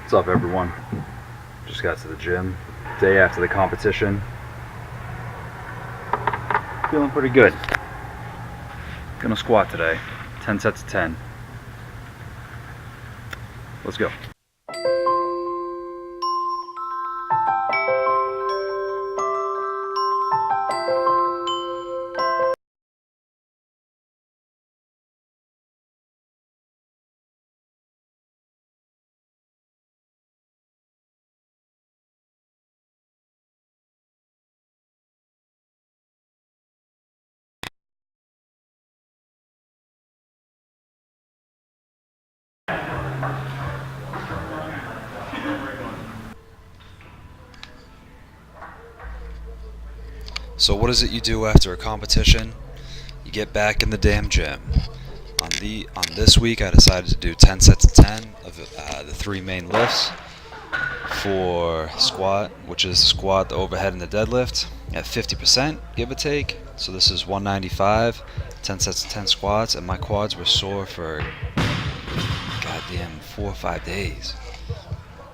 What's up, everyone? Just got to the gym. Day after the competition. Feeling pretty good. Gonna squat today. 10 sets of 10. Let's go. So what is it you do after a competition? You get back in the damn gym. On this week, I decided to do 10 sets of 10 of the three main lifts for squat, which is the squat, the overhead, and the deadlift at 50%, give or take. So this is 195, 10 sets of 10 squats, and my quads were sore for goddamn 4 or 5 days.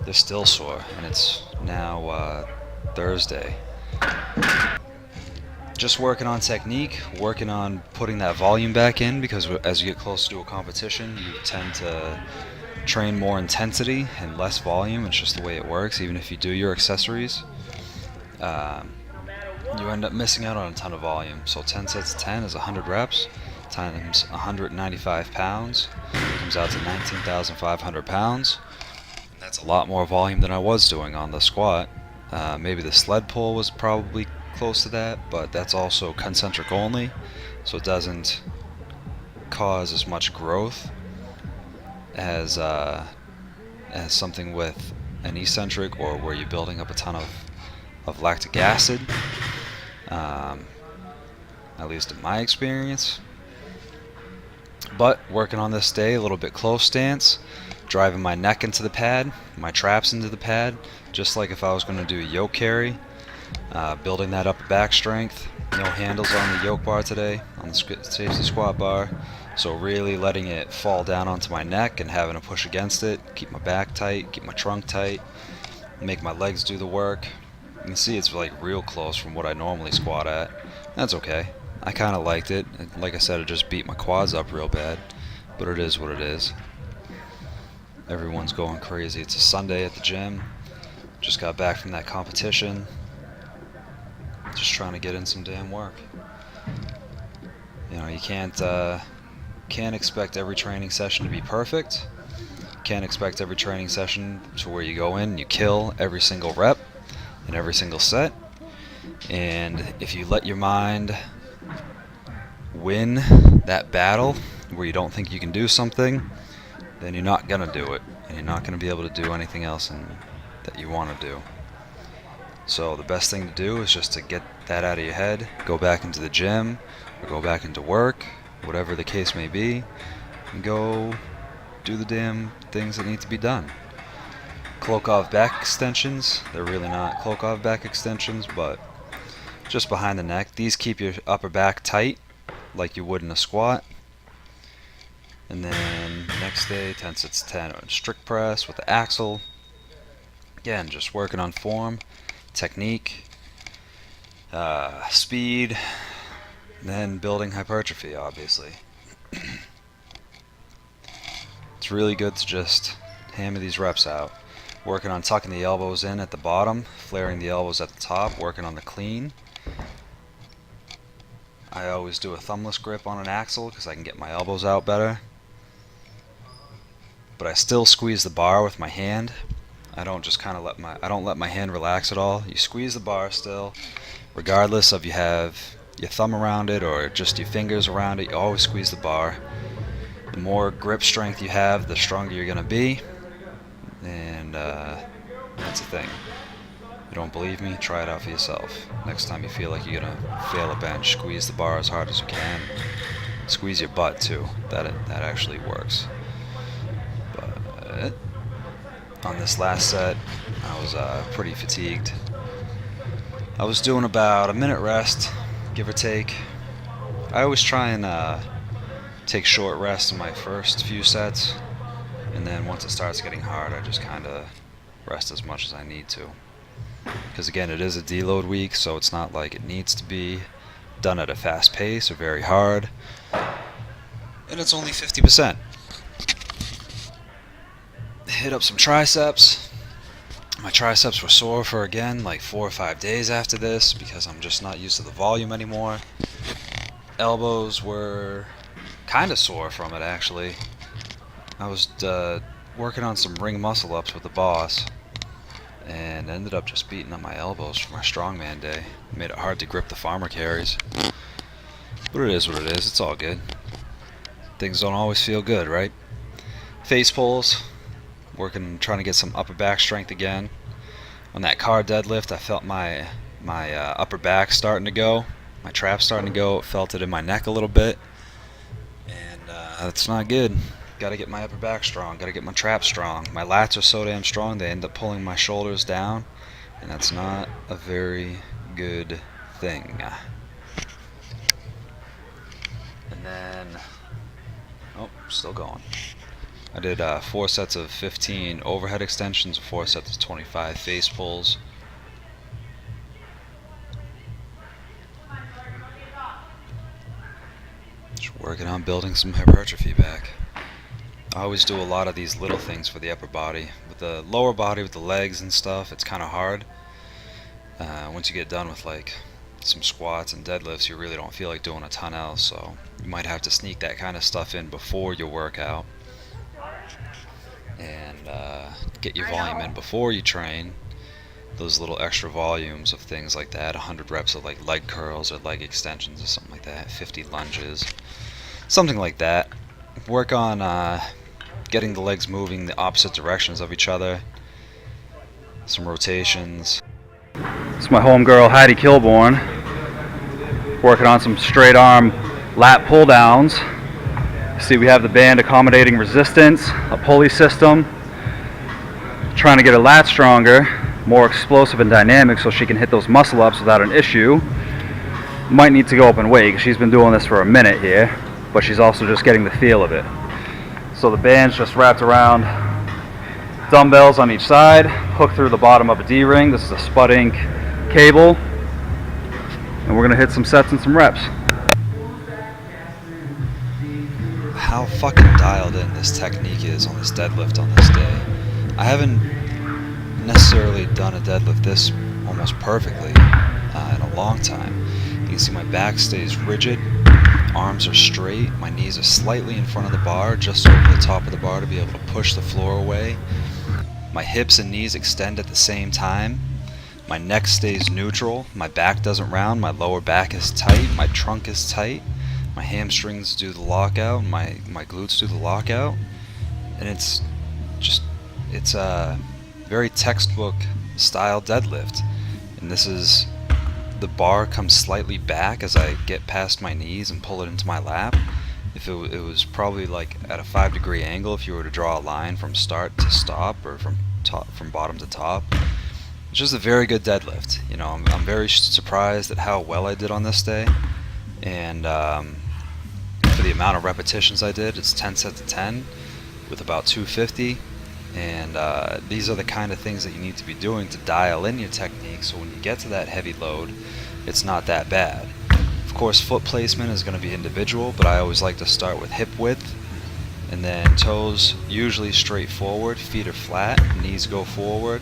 They're still sore, and it's now Thursday. Just working on technique, working on putting that volume back in, because as you get closer to a competition, you tend to train more intensity and less volume. It's just the way it works. Even if you do your accessories, you end up missing out on a ton of volume. So 10 sets of 10 is 100 reps times 195 pounds. Comes out to 19,500 pounds. That's a lot more volume than I was doing on the squat. Maybe the sled pull was probably close to that, but that's also concentric only, so it doesn't cause as much growth as something with an eccentric, or where you're building up a ton of lactic acid, at least in my experience. But working on this day, a little bit close stance, driving my neck into the pad, my traps into the pad, just like if I was going to do a yoke carry. Building that upper back strength. No handles on the yoke bar today, on the safety squat bar. So really letting it fall down onto my neck and having to push against it. Keep my back tight, keep my trunk tight, make my legs do the work. You can see it's like real close from what I normally squat at. That's okay. I kind of liked it. Like I said, it just beat my quads up real bad. But it is what it is. Everyone's going crazy. It's a Sunday at the gym. Just got back from that competition. Just trying to get in some damn work. You know, you can't expect every training session to be perfect. Can't expect every training session to where you go in and you kill every single rep and every single set. And if you let your mind win that battle where you don't think you can do something, then you're not gonna do it, and you're not gonna be able to do anything else that you want to do. So the best thing to do is just to get that out of your head, go back into the gym, or go back into work, whatever the case may be, and go do the damn things that need to be done. Klokov back extensions, they're really not Klokov back extensions, but just behind the neck. These keep your upper back tight, like you would in a squat. And then next day, 10 sets of 10 on strict press with the axle. Again, just working on form, technique, speed, and then building hypertrophy, obviously. It's really good to just hammer these reps out. Working on tucking the elbows in at the bottom, flaring the elbows at the top, working on the clean. I always do a thumbless grip on an axle because I can get my elbows out better. But I still squeeze the bar with my hand. I don't just kind of let my hand relax at all. You squeeze the bar still, regardless of you have your thumb around it or just your fingers around it. You always squeeze the bar. The more grip strength you have, the stronger you're gonna be, and that's the thing. You don't believe me? Try it out for yourself. Next time you feel like you're gonna fail a bench, squeeze the bar as hard as you can. Squeeze your butt too. That actually works. But on this last set, I was pretty fatigued. I was doing about a minute rest, give or take. I always try and take short rests in my first few sets. and then once it starts getting hard, I just kind of rest as much as I need to. Because again, it is a deload week, so it's not like it needs to be done at a fast pace or very hard. And it's only 50%. Hit up some triceps. My triceps were sore for, again, like 4 or 5 days after this because I'm just not used to the volume anymore. Elbows were kind of sore from it, actually. I was working on some ring muscle ups with the boss and ended up just beating on my elbows for my strongman day. Made it hard to grip the farmer carries. But it is what it is. It's all good. Things don't always feel good, right? Face pulls. Trying to get some upper back strength again. On that car deadlift, I felt my upper back starting to go. My trap starting to go. Felt it in my neck a little bit. And that's not good. Gotta get my upper back strong. Gotta get my trap strong. My lats are so damn strong, they end up pulling my shoulders down. And that's not a very good thing. And then... oh, still going. I did 4 sets of 15 overhead extensions, 4 sets of 25 face pulls. Just working on building some hypertrophy back. I always do a lot of these little things for the upper body. With the lower body, with the legs and stuff, it's kind of hard. Once you get done with like some squats and deadlifts, you really don't feel like doing a ton else, so you might have to sneak that kind of stuff in before your workout. And get your volume in before you train. Those little extra volumes of things like that, 100 reps of like leg curls or leg extensions or something like that, 50 lunges, something like that. Work on getting the legs moving the opposite directions of each other. Some rotations. It's my homegirl Heidi Kilborn working on some straight arm lat pull downs. See, we have the band accommodating resistance, a pulley system, trying to get her lat stronger, more explosive and dynamic so she can hit those muscle ups without an issue. Might need to go up in weight because she's been doing this for a minute here, but she's also just getting the feel of it. So the band's just wrapped around dumbbells on each side, hooked through the bottom of a D-ring. This is a Spud Inc. cable, and we're going to hit some sets and some reps. How fucking dialed in this technique is on this deadlift on this day. I haven't necessarily done a deadlift this almost perfectly in a long time. You can see my back stays rigid, arms are straight, my knees are slightly in front of the bar, just over the top of the bar to be able to push the floor away. My hips and knees extend at the same time. My neck stays neutral, my back doesn't round, my lower back is tight, my trunk is tight. My hamstrings do the lockout, my glutes do the lockout, and it's a very textbook style deadlift. And this is, the bar comes slightly back as I get past my knees and pull it into my lap. If it was probably like at a 5-degree angle if you were to draw a line from start to stop or from bottom to top. It's just a very good deadlift. You know, I'm very surprised at how well I did on this day. And for the amount of repetitions I did, it's 10 sets of 10 with about 250. And these are the kind of things that you need to be doing to dial in your technique, so when you get to that heavy load, it's not that bad. Of course, foot placement is going to be individual, but I always like to start with hip width, and then toes usually straight forward, feet are flat, knees go forward,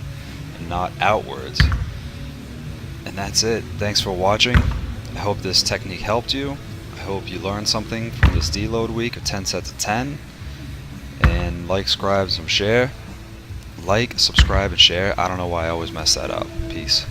and not outwards. And that's it. Thanks for watching. I hope this technique helped you. I hope you learned something from this deload week of 10 sets of 10. And like, subscribe, and share. Like, subscribe, and share. I don't know why I always mess that up. Peace.